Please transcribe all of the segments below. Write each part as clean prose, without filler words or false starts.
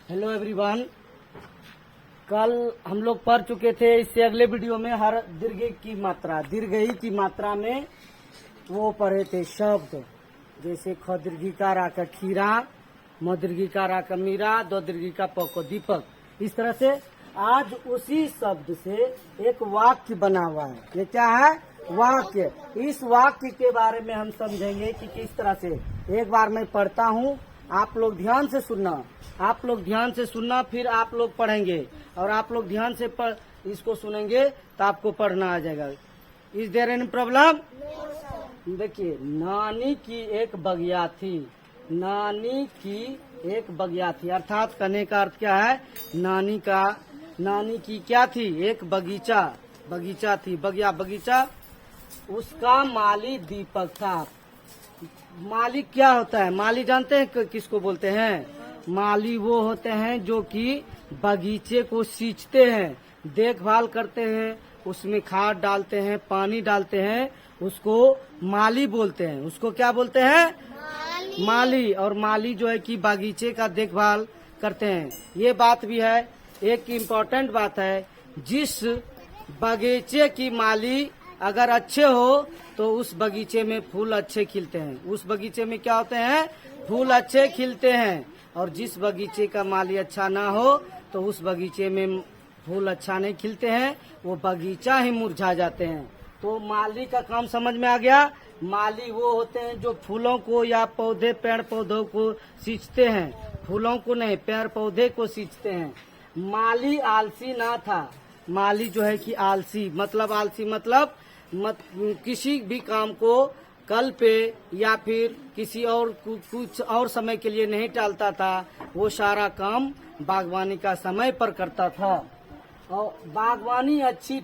Hello everyone. कल हम लोग पढ़ चुके थे, इससे अगले वीडियो में हर दीर्घई की मात्रा में वो पढ़े थे शब्द, जैसे ख दीर्घिकार आ का खीरा, म दीर्घिकार आ का मीरा, द दीर्घिका प को दीपक। इस तरह से आज उसी शब्द से एक वाक्य बना हुआ है। ये क्या है? वाक्य। इस वाक्य के बारे में हम समझेंगे कि किस तरह से। एक बार मैं पढ़ता हूँ, आप लोग ध्यान से सुनना, फिर आप लोग पढ़ेंगे और आप लोग ध्यान से इसको सुनेंगे तो आपको पढ़ना आ जाएगा। Is there any problem? देखिए, नानी की एक बगिया थी। नानी की एक बगिया थी, अर्थात कहने का अर्थ क्या है? नानी की क्या थी? एक बगीचा थी, बगीचा। उसका माली दीपक था। माली क्या होता है? माली जानते हैं किसको बोलते हैं? माली वो होते हैं जो कि बगीचे को सींचते हैं, देखभाल करते हैं, उसमें खाद डालते हैं, पानी डालते हैं, उसको माली बोलते हैं। उसको क्या बोलते हैं? माली। और माली जो है कि बगीचे का देखभाल करते हैं। ये बात भी है, एक इम्पोर्टेंट बात है, जिस बगीचे की माली अगर अच्छे हो तो उस बगीचे में फूल अच्छे खिलते हैं। उस बगीचे में क्या होते हैं? फूल अच्छे खिलते हैं। और जिस बगीचे का माली अच्छा ना हो तो उस बगीचे में फूल अच्छा नहीं खिलते हैं, वो बगीचा ही मुरझा जाते हैं। तो माली का काम समझ में आ गया। माली वो होते हैं जो फूलों को या पेड़ पौधों को सींचते हैं। फूलों को नहीं, पेड़ पौधे को सींचते हैं। माली आलसी ना था। माली जो है कि आलसी मतलब किसी भी काम को कल पे या फिर किसी और कुछ और समय के लिए नहीं टालता था। वो सारा काम बागवानी का समय पर करता था। और बागवानी अच्छी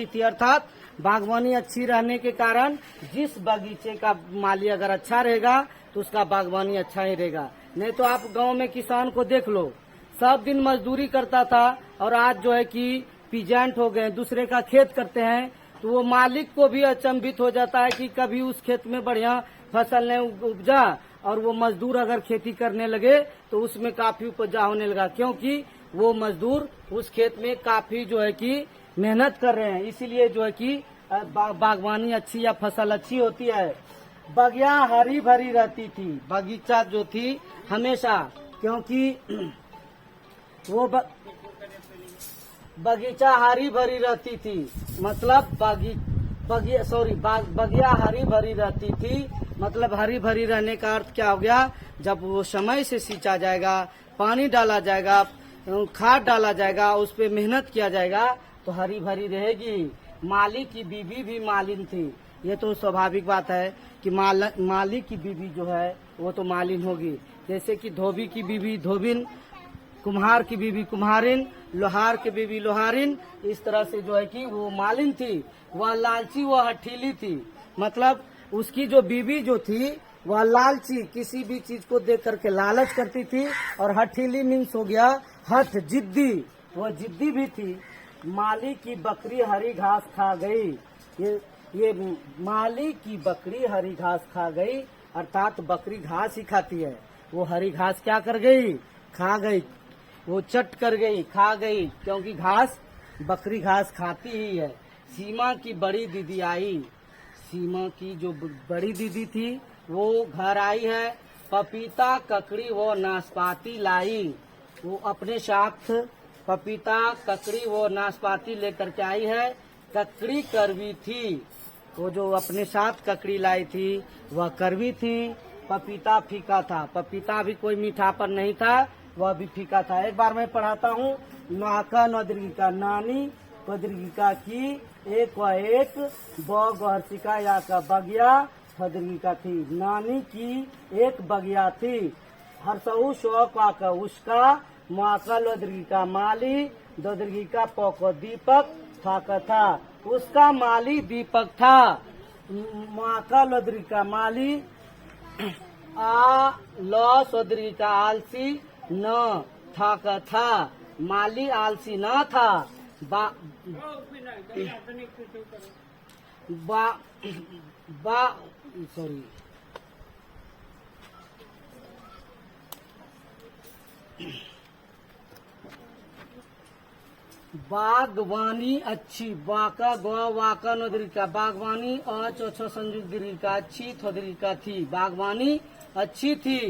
थी, अर्थात बागवानी अच्छी रहने के कारण जिस बगीचे का माली अगर अच्छा रहेगा तो उसका बागवानी अच्छा ही रहेगा। नहीं तो आप गांव में किसान को देख लो, सब दिन मजदूरी करता था और आज जो है कि पीजेंट हो गए, दूसरे का खेत करते हैं, तो वो मालिक को भी अचंभित हो जाता है कि कभी उस खेत में बढ़िया फसल नहीं उपजा और वो मजदूर अगर खेती करने लगे तो उसमें काफी उपजा होने लगा, क्योंकि वो मजदूर उस खेत में काफी जो है कि मेहनत कर रहे हैं। इसीलिए जो है कि बागवानी अच्छी या फसल अच्छी होती है। बगिया हरी भरी रहती थी। बगीचा जो थी हमेशा, क्योंकि वो बगीचा हरी भरी रहती थी, मतलब बगिया हरी भरी रहती थी, मतलब हरी भरी रहने का अर्थ क्या हो गया? जब वो समय से सींचा जाएगा, पानी डाला जाएगा, खाद डाला जाएगा, उस पे मेहनत किया जाएगा तो हरी भरी रहेगी। माली की बीवी भी मालिन थी। ये तो स्वाभाविक बात है कि माली की बीवी जो है वो तो मालिन होगी। जैसे कि धोबी की बीवी धोबिन, कुम्हार की बीवी कुम्हारिन, लोहार की बीवी लोहारिन। इस तरह से जो है कि वो मालिन थी। वह लालची, वह हठीली थी, मतलब उसकी जो बीवी जो थी वह लालची, किसी भी चीज को देख करके लालच करती थी। और हठीली मीन्स हो गया हठ, जिद्दी, वह जिद्दी भी थी। माली की बकरी हरी घास खा गई। ये माली की बकरी हरी घास खा गई, अर्थात बकरी घास ही खाती है। वो हरी घास क्या कर गई? खा गई। वो चट कर गई, खा गई, क्योंकि बकरी घास खाती ही है। सीमा की बड़ी दीदी आई। सीमा की जो बड़ी दीदी थी वो घर आई है। पपीता, ककड़ी वो नाशपाती लाई। वो अपने साथ पपीता, ककड़ी वो नाशपाती लेकर के आई है। ककड़ी कड़वी थी। वो जो अपने साथ ककड़ी लाई थी वह कड़वी थी। पपीता फीका था। पपीता भी कोई मीठापन नहीं था, वह भी फीका था। एक बार मैं पढ़ाता हूँ। नाका नदीर्घिका नानी, पदीर्घिका की, एक व एक, बहर्षिका या का बगिया, फदीर्घिका थी। नानी की एक बगिया थी। हर्षऊ शौका का उसका, माका लदीर्घिका माली, दीर्घिका प को दीपक, था। उसका माली दीपक था। माका लदीर्घिका माली, आ ल सदीर्घिका आलसी, न था। माली आलसी न था। सॉरी बागवानी अच्छी, बाका गवा वाका नदरिका, बागवानी अ संयुक्त दीर्घिका अच्छी थोदरिका थी, बागवानी अच्छी थी।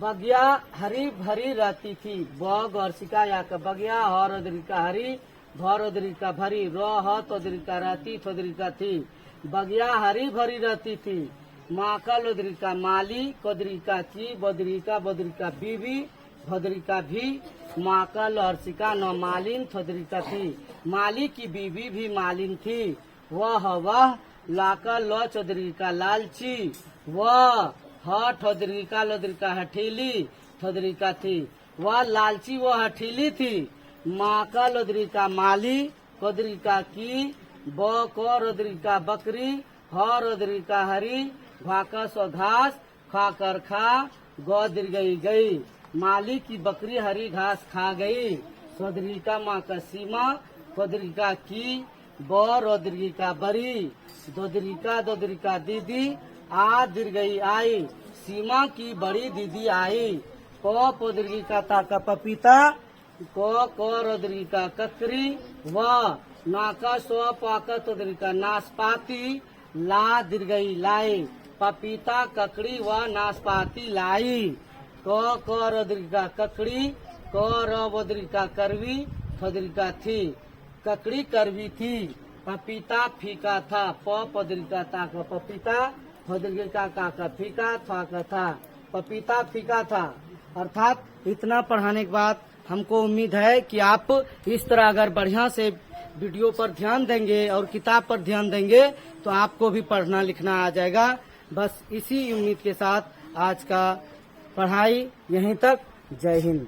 बगिया हरी भरी रहती थी, ब गौरसिका या का बगिया हरदरिका हरी भरदरिका भरी, र तोदरिका रहती थोदरिका थी, बगिया हरी भरी रहती थी। माँ का लोदरिका माली, कोदरिका की, बदरिका बदरिका बीबी, भदरिका भी, माँ का लहरसिका न मालिन थोदरिका थी, माली की बीबी भी मालिन थी। वह लाका ल चौदरिका लालची, वह ह ठोदरिका लोदरिका हठीली थोदरिका थी, वह लालची व हठीली थी। माँ का लोदरिका माली, कोदरिका की, ब को रोदरिका बकरी, ह रोदरिका हरी, भाका सो घास, खाकर खा, गौ दीर्घई गई, माली की बकरी हरी घास खा गई। सोदरिका माँ का सीमा, कोदरिका की, ब रोदरिका बरी, दोदरिका दीदी, आ दीर्घई आई, सीमा की बड़ी दीदी आई। प पोदरिका ता का पपीता, को रोदरिका ककरी, व नाका स्व पाका तोदरिका नाशपाती, ला दीर्घई लाई, पपीता ककड़ी व नाशपाती लाई। क रोदरिका ककड़ी, क रोदरिका करवी थोदरिका थी, ककड़ी करवी थी, पपीता फीका था, प पदरिका ता का पपीता, थोदरिका का फीका था का था, पपीता फीका था। अर्थात इतना पढ़ाने के बाद हमको उम्मीद है कि आप इस तरह अगर बढ़िया से वीडियो पर ध्यान देंगे और किताब पर ध्यान देंगे तो आपको भी पढ़ना लिखना आ जाएगा। बस इसी उम्मीद के साथ आज का पढ़ाई यहीं तक। जय हिंद।